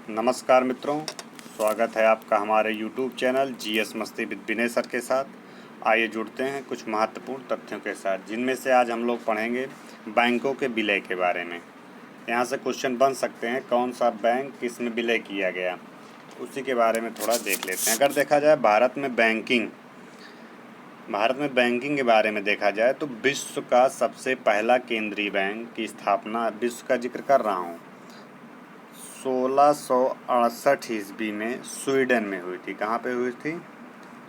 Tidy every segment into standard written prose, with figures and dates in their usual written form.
नमस्कार मित्रों, स्वागत है आपका हमारे YouTube चैनल जीएस मस्ती विद विनय सर के साथ। आइए जुड़ते हैं कुछ महत्वपूर्ण तथ्यों के साथ, जिनमें से आज हम लोग पढ़ेंगे बैंकों के विलय के बारे में। यहाँ से क्वेश्चन बन सकते हैं, कौन सा बैंक किस में विलय किया गया, उसी के बारे में थोड़ा देख लेते हैं। अगर देखा जाए भारत में बैंकिंग के बारे में देखा जाए तो विश्व का सबसे पहला केंद्रीय बैंक की स्थापना, विश्व का जिक्र कर रहा हूँ, 1668 ईस्वी में स्वीडन में हुई थी। कहाँ पे हुई थी?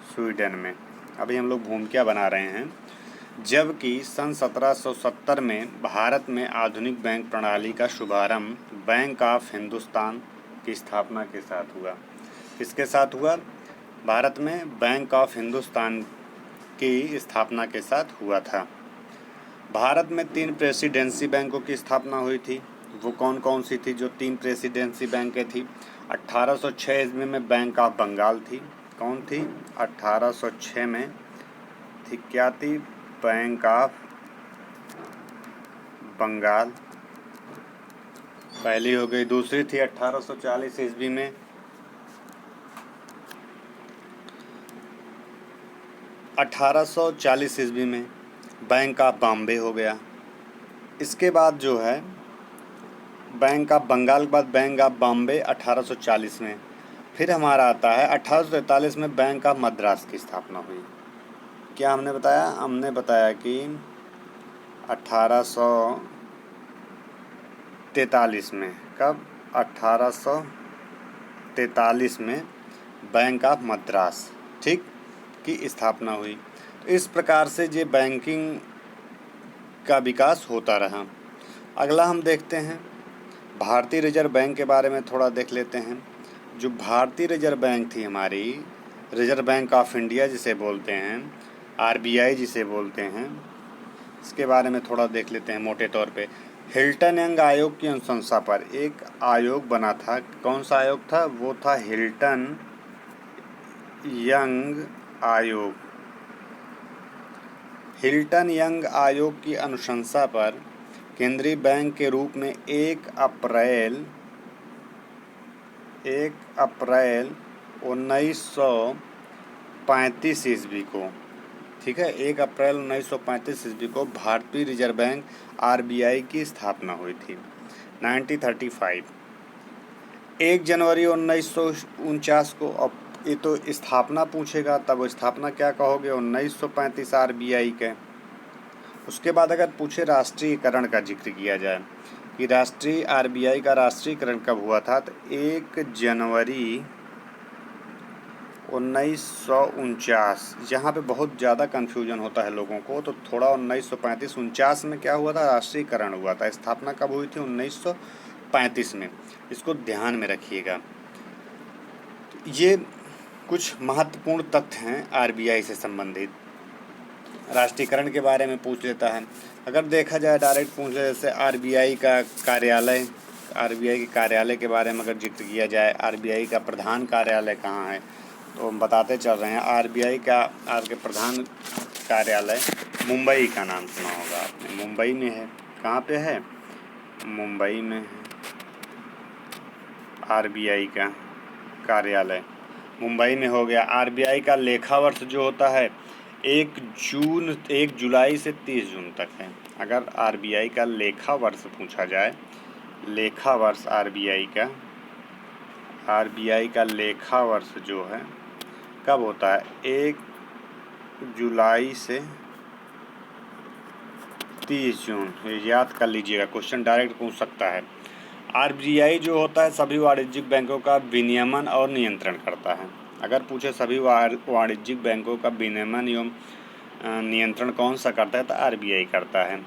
स्वीडन में। अभी हम लोग भूमिका बना रहे हैं। जबकि सन 1770 में भारत में आधुनिक बैंक प्रणाली का शुभारंभ बैंक ऑफ हिंदुस्तान की स्थापना के साथ हुआ। किसके साथ हुआ? भारत में बैंक ऑफ हिंदुस्तान की स्थापना के साथ हुआ था। भारत में 3 प्रेसिडेंसी बैंकों की स्थापना हुई थी। वो कौन कौन सी थी जो 3 प्रेसिडेंसी बैंकें थी? 1806 ईस्वी में बैंक ऑफ बंगाल थी। कौन थी? 1806 में थी, क्या थी? बैंक ऑफ बंगाल पहली हो गई। दूसरी थी 1840 ईस्वी में, बैंक ऑफ बॉम्बे हो गया। इसके बाद जो है बैंक ऑफ बंगाल के बाद बैंक ऑफ बॉम्बे 1840 में। फिर हमारा आता है 1843 में बैंक ऑफ मद्रास की स्थापना हुई। क्या हमने बताया? हमने बताया कि 1843 में। कब? 1843 में बैंक ऑफ मद्रास, ठीक, की स्थापना हुई। तो इस प्रकार से ये बैंकिंग का विकास होता रहा। अगला हम देखते हैं भारतीय रिजर्व बैंक के बारे में थोड़ा देख लेते हैं। जो भारतीय रिजर्व बैंक थी हमारी, रिजर्व बैंक ऑफ इंडिया जिसे बोलते हैं, आरबीआई जिसे बोलते हैं, इसके बारे में थोड़ा देख लेते हैं मोटे तौर पे। हिल्टन यंग आयोग की अनुशंसा पर एक आयोग बना था। कौन सा आयोग था? वो था हिल्टन यंग आयोग। हिल्टन यंग आयोग की अनुशंसा पर केंद्रीय बैंक के रूप में 1 अप्रैल 1935 ईस्वी को, ठीक है, 1 अप्रैल 1935 ईस्वी को भारतीय रिजर्व बैंक आरबीआई की स्थापना हुई थी। 1935 1 जनवरी 1949 को। अब ये तो स्थापना पूछेगा, तब स्थापना क्या कहोगे? 1935 आरबीआई के। उसके बाद अगर पूछे राष्ट्रीयकरण का जिक्र किया जाए कि आरबीआई का राष्ट्रीयकरण कब हुआ था, तो 1 जनवरी 1949। यहाँ पे बहुत ज़्यादा कन्फ्यूजन होता है लोगों को, तो थोड़ा 1935-49 में क्या हुआ था? राष्ट्रीयकरण हुआ था। स्थापना कब हुई थी? 1935 में। इसको ध्यान में रखिएगा। ये कुछ महत्वपूर्ण तथ्य हैं आरबीआई से संबंधित। राष्ट्रीयकरण के बारे में पूछ लेता है। अगर देखा जाए डायरेक्ट पूछ ले, जैसे आरबीआई के कार्यालय के बारे में अगर जिक्र किया जाए, आरबीआई का प्रधान कार्यालय कहाँ है, तो हम बताते चल रहे हैं। आरबीआई का प्रधान कार्यालय मुंबई का नाम सुना होगा आपने, मुंबई में है। कहाँ पे है? मुंबई में है आरबीआई का कार्यालय, मुंबई में हो गया। आरबीआई का लेखा वर्ष जो होता है 1 जुलाई से 30 जून तक है। अगर आरबीआई का लेखा वर्ष पूछा जाए, लेखा वर्ष आरबीआई का लेखा वर्ष जो है कब होता है? 1 जुलाई से 30 जून। ये याद कर लीजिएगा, क्वेश्चन डायरेक्ट पूछ सकता है। आरबीआई जो होता है सभी वाणिज्यिक बैंकों का विनियमन और नियंत्रण करता है। अगर पूछे सभी वाणिज्यिक बैंकों का विनियमन एवं नियंत्रण कौन सा करता है, तो आरबीआई करता है।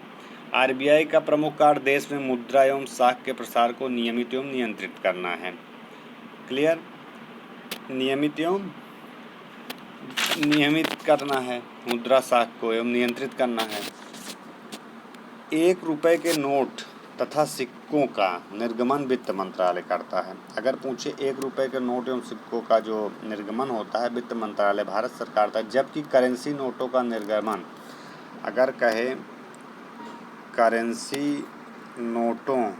आरबीआई का प्रमुख कार्य देश में मुद्रा एवं साख के प्रसार को नियमित एवं नियंत्रित करना है। क्लियर? नियमित करना है मुद्रा साख को एवं नियंत्रित करना है। 1 रुपये के नोट तथा सिक्कों का निर्गमन वित्त मंत्रालय करता है। अगर पूछे 1 रुपये के नोट एवं सिक्कों का जो निर्गमन होता है, वित्त मंत्रालय भारत सरकार का। जबकि करेंसी नोटों का निर्गमन, अगर कहे करेंसी नोटों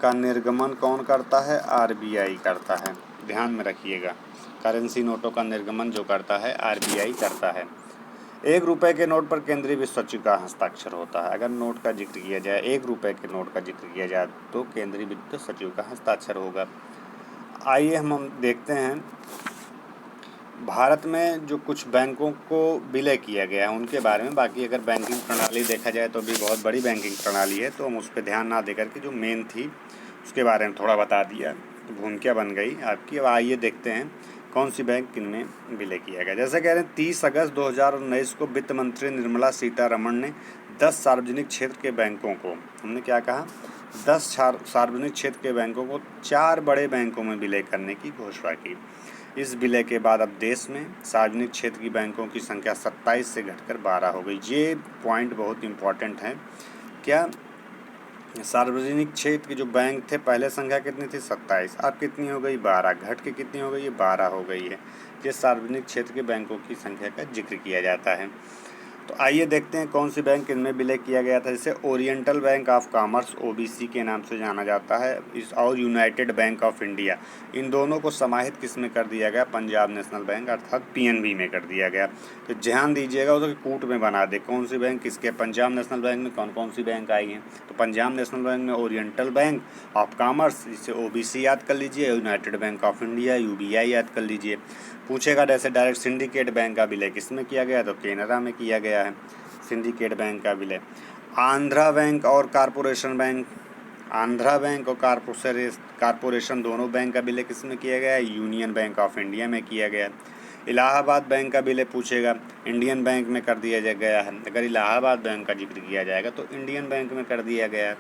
का निर्गमन कौन करता है? आरबीआई करता है, ध्यान में रखिएगा। करेंसी नोटों का निर्गमन जो करता है आरबीआई करता है। 1 रुपये के नोट पर केंद्रीय वित्त सचिव का हस्ताक्षर होता है। अगर नोट का जिक्र किया जाए, 1 रुपये के नोट का जिक्र किया जाए तो केंद्रीय वित्त सचिव का हस्ताक्षर होगा। आइए हम देखते हैं भारत में जो कुछ बैंकों को विलय किया गया है उनके बारे में। बाकी अगर बैंकिंग प्रणाली देखा जाए तो भी बहुत बड़ी बैंकिंग प्रणाली है, तो हम उस पर ध्यान ना देकर के जो मेन थी उसके बारे में थोड़ा बता दिया, भूमिका बन गई आपकी। अब आइए देखते हैं कौन सी बैंक किन में विलय किया गया। जैसे कह रहे हैं 30 अगस्त 2019 को वित्त मंत्री निर्मला सीतारमण ने 10 सार्वजनिक क्षेत्र के बैंकों को, हमने क्या कहा, 10 सार्वजनिक क्षेत्र के बैंकों को 4 बड़े बैंकों में विलय करने की घोषणा की। इस विलय के बाद अब देश में सार्वजनिक क्षेत्र की बैंकों की संख्या 27 से घटकर 12 हो गई। ये पॉइंट बहुत इम्पॉर्टेंट है। क्या सार्वजनिक क्षेत्र के जो बैंक थे पहले संख्या कितनी थी? 27, अब कितनी हो गई? 12, घट के कितनी हो गई है? 12 हो गई है। ये सार्वजनिक क्षेत्र के बैंकों की संख्या का जिक्र किया जाता है। तो आइए देखते हैं कौन सी बैंक इनमें विलय किया गया था। जैसे oriental bank of commerce, OBC के नाम से जाना जाता है, और यूनाइटेड बैंक ऑफ इंडिया, इन दोनों को समाहित किस में कर दिया गया? पंजाब नेशनल बैंक अर्थात पीएनबी में कर दिया गया। तो ध्यान दीजिएगा, तो कूट में बना दे कौन सी बैंक किसके। पंजाब नेशनल बैंक में कौन कौन सी बैंक आई हैं? तो पंजाब नेशनल बैंक में ओरिएंटल बैंक ऑफ कॉमर्स, जिसे ओबीसी याद कर लीजिए, United bank of India UBI याद कर लीजिए। पूछेगा जैसे डायरेक्ट सिंडिकेट बैंक का विलय किस में किया गया? तो केनरा में किया गया है सिंडिकेट बैंक का विलय। आंध्रा बैंक और कॉरपोरेशन बैंक, आंध्रा बैंक और कॉरपोरेशन दोनों बैंक का विलय किस में किया गया है? यूनियन बैंक ऑफ इंडिया में किया गया है। इलाहाबाद बैंक का विलय पूछेगा, इंडियन बैंक में कर दिया गया है। अगर इलाहाबाद बैंक का जिक्र किया जाएगा तो इंडियन बैंक में कर दिया गया है।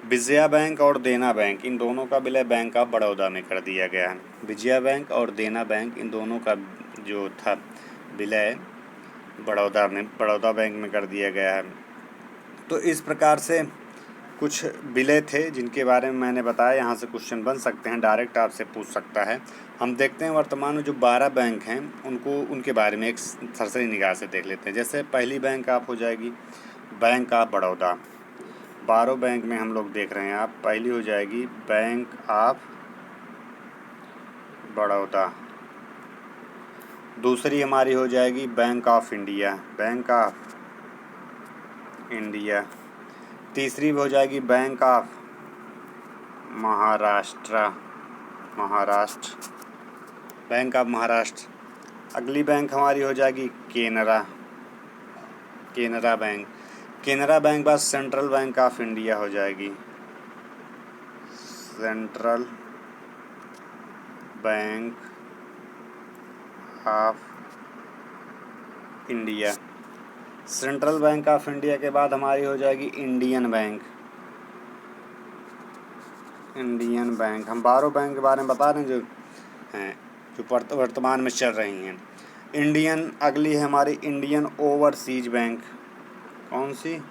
विजया बैंक और देना बैंक, इन दोनों का विलय बैंक ऑफ बड़ौदा में कर दिया गया है। विजया बैंक और देना बैंक, इन दोनों का जो था विलय बड़ौदा बैंक में कर दिया गया है। तो इस प्रकार से कुछ विलय थे जिनके बारे में मैंने बताया। यहाँ से क्वेश्चन बन सकते हैं, डायरेक्ट आपसे पूछ सकता है। हम देखते हैं वर्तमान में जो 12 बैंक हैं उनके बारे में एक सरसरी निगाह से देख लेते हैं। जैसे पहली बैंक आप हो जाएगी बैंक ऑफ बड़ौदा। 12 बैंक में हम लोग देख रहे हैं, आप पहली हो जाएगी बैंक ऑफ बड़ौदा। दूसरी हमारी हो जाएगी bank of India, bank of India. तीसरी हो जाएगी bank of Maharashtra, bank of Maharashtra. अगली बैंक हमारी हो जाएगी केनरा बैंक। केनरा बैंक बाद सेंट्रल बैंक ऑफ इंडिया हो जाएगी, central bank of India. Central bank of India के बाद हमारी हो जाएगी इंडियन बैंक। हम 12 बैंक के बारे में बता रहे हैं जो हैं, जो वर्तमान में चल रही हैं। इंडियन, अगली है हमारी इंडियन ओवरसीज बैंक। कौन सी?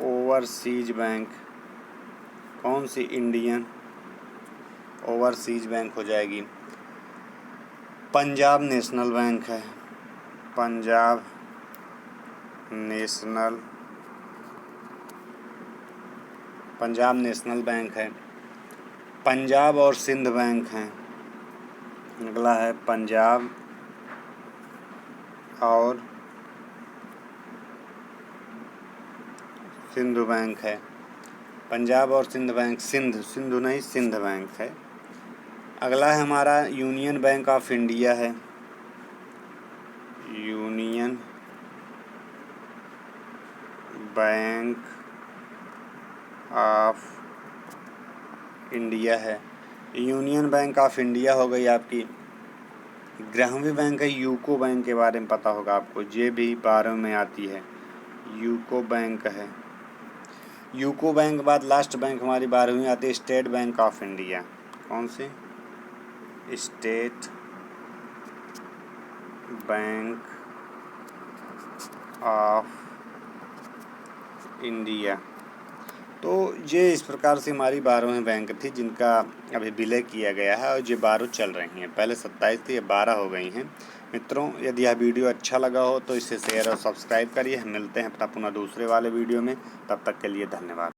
Overseas bank. कौन सी? इंडियन ओवरसीज बैंक हो जाएगी। पंजाब नेशनल बैंक है, पंजाब नेशनल बैंक है। पंजाब और सिंध बैंक हैं। अगला है पंजाब और सिंधु बैंक है। पंजाब और सिंध बैंक, सिंधु नहीं, सिंध बैंक है। अगला है हमारा यूनियन बैंक ऑफ इंडिया है, यूनियन बैंक ऑफ इंडिया है। यूनियन बैंक ऑफ इंडिया हो गई आपकी। ग्रामीण बैंक है, यूको बैंक के बारे में पता होगा आपको, ये भी 12 में आती है, यूको बैंक है। यूको बैंक के बाद लास्ट बैंक हमारी 12वीं आती है स्टेट बैंक ऑफ इंडिया। कौन सी? State Bank of India. तो ये इस प्रकार से हमारी 12वीं बैंक थी जिनका अभी विलय किया गया है, और ये 12 चल रही हैं। पहले 27 थी, ये 12 हो गई हैं। मित्रों, यदि यह वीडियो अच्छा लगा हो तो इसे शेयर और सब्सक्राइब करिए। हम मिलते हैं अपना पुनः दूसरे वाले वीडियो में, तब तक के लिए धन्यवाद।